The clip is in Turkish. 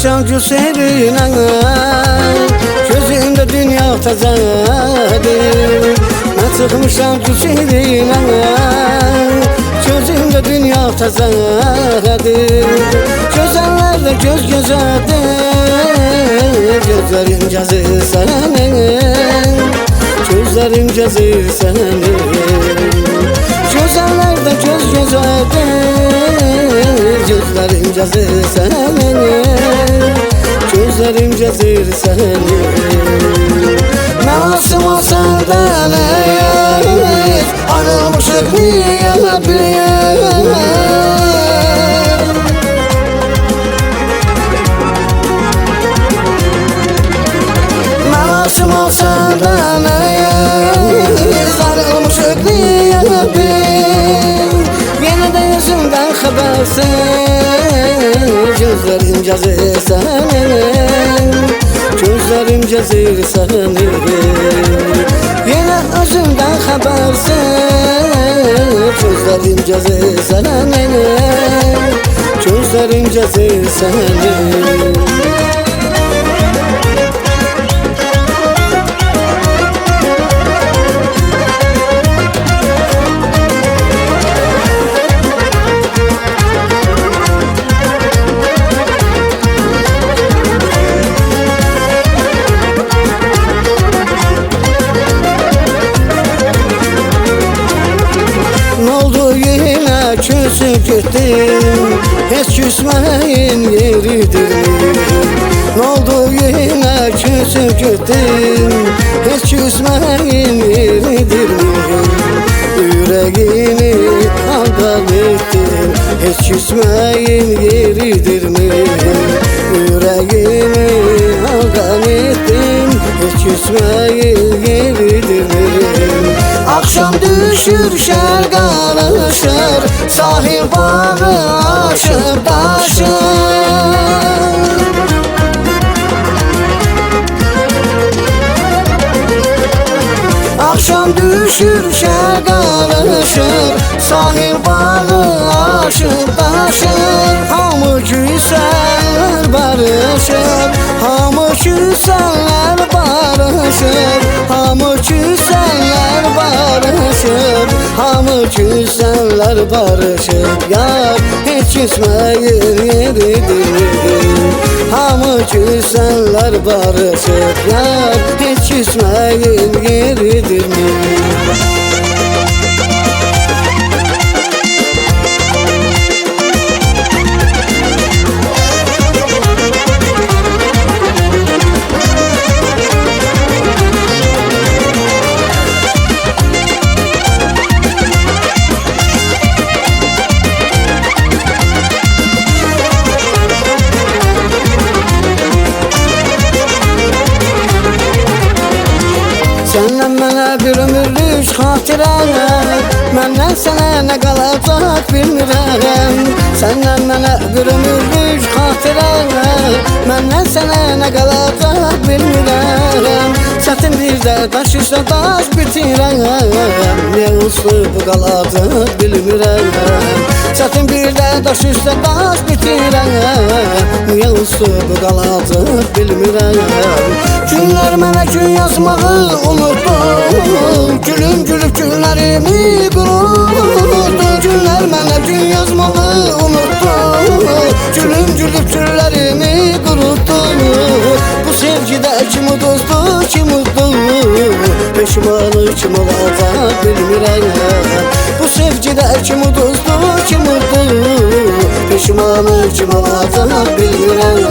çıkmışam gülserine, gözümde dünya tazadır. Ben çıkmışam gülserine, gözümde dünya tazadır. Gözellerde göz gözedir, gözlerim cazır senin, gözlerim cazır senin. Gözellerde göz gözedir, gözlerim cazır senin, gözlerim cazır senin. Nasıl olsan da neyir, ayrılmışık niye bir. Nasıl olsan da neyir, ayrılmışık niye bir. Yine de yüzümden habersiz, gözlerim cazır senin, gözlerim cazır senin. Yine özümden habersiz, gözlerim cazır senin, gözlerim cazır senin. Küsüp gittim, hiç küsmeyin yeridir. Ne oldu yine küsüp gittim, hiç küsmeyin yeridir. Yüreğimi aldan ettim, hiç küsmeyin yeridir mi? Yüreğimi aldan ettim, hiç küsmeyin yeridir mi? Akşam düşür şer karışır, sahil bağı aşıp taşır. Akşam düşür şer karışır, sahil bağı aşıp taşır. Hamı küseller barışır, hamı küseller barışır, hamı küseller barışır, hamı küseller barışır. Yar hiç küsmeyin yeridir, hamı küseller barışır. Yar hiç küsmeyin yeridir. Senden mənə bir ömürlük xatirə, məndən sənə nə qalacaq bilmirəm. Səndən mənə bir ömürlük xatirə, məndən sənə nə qalacaq bilmirəm. Çətin bir də daş üstə daş bitirəm, nə uslu qalacaq bilmirəm. Çətin bir də daş üstə daş bitirəm, nə uslu qalacaq bilmirəm. Günlər mənə gün yazmağı unuttum, gülüm gülüb günlərimi qurutdu. Günlər mənə gün yazmağı unuttum, gülüm gülüb günlərimi qurutdu. Bu sevgidə kim uduzdu, kim uddu, peşmanı kim olacaq bilmirəm. Bu sevgidə kim uduzdu, kim uddu, peşmanı kim olacaq bilmirəm.